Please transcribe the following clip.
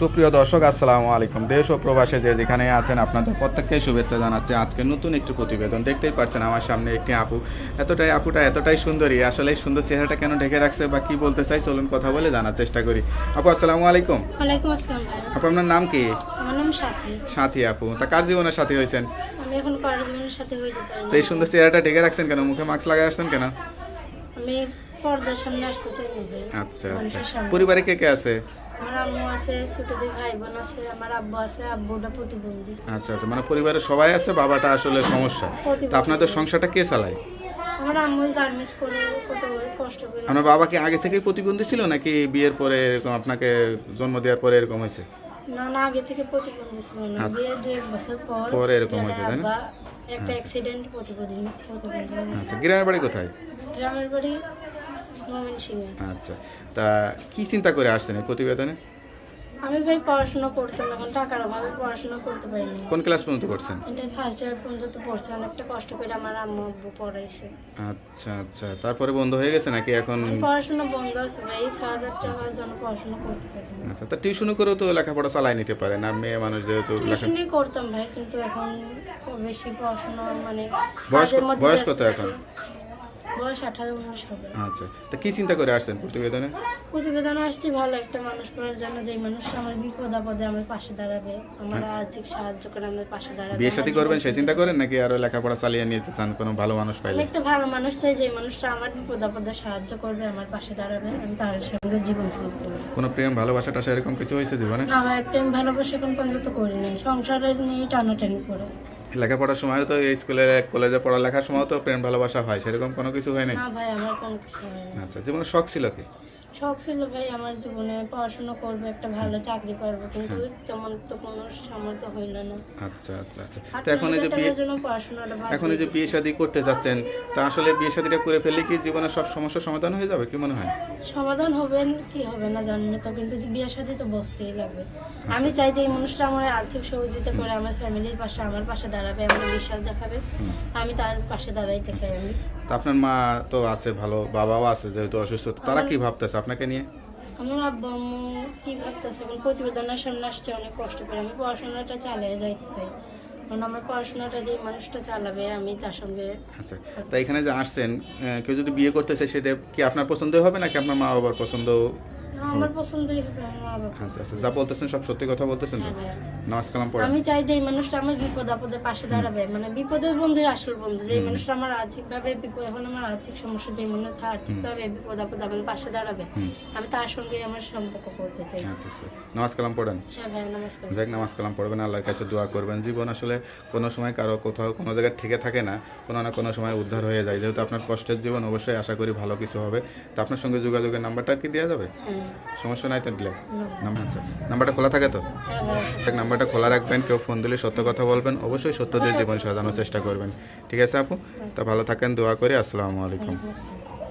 সুপ্রিয় দর্শক আসসালামু আলাইকুম। দেশ ও প্রবাসে যে যেখানে আছেন আপনাদের প্রত্যেককে শুভেচ্ছা জানাচ্ছি। আজকে নতুন একটি প্রতিবেদন দেখতেই পাচ্ছেন আমার সামনে একটি আপুটা এতটাই সুন্দরী, আসলে এই সুন্দর চেহারাটা কেন ঢেকে রাখছে বা কি বলতে চাই চলুন কথা বলে জানার চেষ্টা করি। আপু আসসালামু আলাইকুম। ওয়ালাইকুম আসসালাম ভাই। আপু আপনার নাম কি? আমার নাম সাথী। সাথী আপু, তা কার জীবনের সাথী হয়েছেন? আমি এখন কলেজের সাথে হইতে পারি তো না। এই সুন্দর চেহারাটা ঢেকে রাখছেন কেন, মুখে মাস্ক লাগাই আসছেন কেন? আমি পর্দার সামনে আসতে চাই না ভাই। আচ্ছা আচ্ছা, মানুষের সামনে। পরিবারে কে কে আছে? আমার আম্মু আছে, ছোট দুই ভাই বোন আছে, আমার আব্বু আছে, আব্বুটা প্রতিবন্ধী। আচ্ছা আচ্ছা, মানে পরিবারের সবাই আছে, বাবাটা আসলে সমস্যা। তা আপনাদের সংসারটা কে চালায়? আমার আম্মু গার্মেন্টস করে কত কষ্ট করে। আপনার বাবা কি আগে থেকেই প্রতিবন্ধী ছিল নাকি বিয়ের পরে এরকম আপনাকে জন্ম দেওয়ার পরে এরকম হয়েছে? না না, আগে থেকে প্রতিবন্ধী ছিল না। আচ্ছা। বিয়ের 1.5 বছর পর পরে এরকম হয়েছে, তাই না? আব্বা একটা অ্যাক্সিডেন্ট প্রতিবন্ধী। আচ্ছা, গ্রামের বাড়ি কোথায়? গ্রামের বাড়ি ময়মনসিংহে। আচ্ছা, তা কি চিন্তা করে আসছেন এই প্রতিবেদনে? আমি ভাই পড়াশোনা করতাম, এখন টাকার অভাবে পড়াশোনা করতে পারিনি। কোন ক্লাস পর্যন্ত করছেন? এটা ফার্স্ট ইয়ার পর্যন্ত পড়ছে, অনেকটা কষ্ট করে আমার আম্মু আব্বু পড়াইছে। আচ্ছা আচ্ছা, তারপরে বন্ধ হয়ে গেছে নাকি এখন? পড়াশোনা বন্ধ আছে ভাই, 6,000 টাকার জন্য পড়াশোনা করতে পারি না। আচ্ছা, তা টিউশনও করেও তো লেখাপড়া চালাই নিতে পারেন, আর মেয়ে মানুষ যেহেতু টিউশনই করতাম ভাই, কিন্তু এখন বেশি পড়াশোনা মানে বয়স কাজের মধ্যে বয়স ব্যস্ত কত থাকি। এখন? বয়স 18-19 হবে। আচ্ছা, তা কি চিন্তা করে আসছেন প্রতিবেদনে? প্রতিবেদনে আসছি ভালো একটা মানুষ করার জন্য, যে মানুষ আমার বিপদ আপদে আমার পাশে দাঁড়াবে, আমার আর্থিক সাহায্য করে আমার পাশে দাঁড়াবে। বিয়ে শাদী করবেন সেই চিন্তা করেন নাকি আরো লেখাপড়া চালিয়ে নিতে চান কোনো ভালো মানুষ আমি পাইলে? একটা ভালো মানুষ চাই, যে মানুষটা আমার বিপদ আপদে সাহায্য করবে, আমার পাশে দাঁড়াবে, আমি তার সঙ্গে জীবন শুরু করবো। কোনো প্রেম ভালোবাসা টাসা এরকম কিছু হয়েছে জীবনে? না ভাই, প্রেম ভালোবাসা এখন পর্যন্ত করিনি, সংসারের নিয়ে টানাটানি করে। লেখাপড়ার সময় তো এই স্কুলে কলেজে পড়ালেখার সময় তো প্রেম ভালোবাসা হয়, সেরকম কোনো কিছু হয়নি? না ভাই, আমার কোনো কিছু হয়নি। আচ্ছা, জীবনে শখ ছিল কি? শখ ছিল ভাই আমার জীবনে পড়াশোনা করবো, একটা ভালো চাকরি করবো, কিন্তু তেমন তো কোনো সামর্থ্য হইল না। আচ্ছা আচ্ছা আচ্ছা, তো আপনার এখন এই যে বিয়ে, টাকার জন্য পড়াশোনাটা বাদ এখন এই যে দিয়ে বিয়ে দিছি। শাদী করতে যাচ্ছেন, তা আসলে বিয়ে শাদীটা করে ফেললে কি জীবনের সব সমস্যার সমাধান হয়ে যাবে কি মনে হয়? সমাধান হবে কি হবে না জানি না তো, কিন্তু বিয়ের সাথে তো বসতেই লাগবে। আচ্ছা। আমি চাই যে এই মানুষটা আমার আর্থিক সহযোগিতা করে আমার ফ্যামিলির পাশে, আমার পাশে দাঁড়াবে, আমার বিশ্বাস দেখাবে, আমি তার পাশে দাঁড়াইতে চাই। আমি তা আপনার মা তো আছে ভালো, বাবাও আছে যেহেতু অসুস্থ, তো তারা কি ভাবতেছে আপনাকে নিয়ে? আমার আব্বু আম্মু কি ভাবতেছে, এখন প্রতিবেদনের সামনে আসছে অনেক কষ্ট করে, আমি পড়াশোনাটা চালিয়ে যাইতে চাই, কারণ আমার পড়াশোনাটা যে মানুষটা চালাবে আমি তার সঙ্গে। আচ্ছা, তা এখানে যে আসছেন, কেউ যদি বিয়ে করতে চায় সেটা কি আপনার পছন্দই হবে নাকি আপনার মা বাবার পছন্দ? আমার পছন্দই হবে আমার মা বাবা। আচ্ছা আচ্ছা, যা বলতেছেন সব সত্যি কথা বলতেছেন তো? হ্যাঁ ভাইয়া। নামাজ কালাম পড়েন? আমি চাই যে এই মানুষটা আমার বিপদ আপদে পাশে দাঁড়াবে, মানে বিপদের বন্ধুই আসল বন্ধু, যে এই মানুষটা আমার আর্থিকভাবে বিপদ, এখন আমার আর্থিক সমস্যা, যে মনে হয় আর্থিকভাবে বিপদ আপদে আমার পাশে দাঁড়াবে, আমি তার সঙ্গে আমার সম্পর্ক করতে চাই। আচ্ছা আচ্ছা, নামাজ কালাম পড়েন? হ্যাঁ ভাই, নমস্কার। যাক, নামাজ কালাম পড়বেন, আল্লাহর কাছে দোয়া করবেন। জীবন আসলে কোনো সময় কারো কোথাও কোনো জায়গায় ঠেকে থাকে না, কোনো না কোনো সময় উদ্ধার হয়ে যায়। যেহেতু আপনার কষ্টের জীবন, অবশ্যই আশা করি ভালো কিছু হবে। তো আপনার সঙ্গে যোগাযোগের নাম্বারটা কি দেওয়া যাবে? হ্যাঁ। সমস্যা নাই তো দিলে? আচ্ছা, নাম্বারটা খোলা থাকে তো? হ্যাঁ ভাই। এক নাম্বারটা খোলা রাখবেন, কেউ ফোন দিলে সত্য কথা বলবেন, অবশ্যই সত্য দিয়ে জীবন সাজানোর চেষ্টা করবেন। ঠিক আছে আপু, তা ভালো থাকেন, দোয়া করি। আসসালামু আলাইকুম। নমস্কার।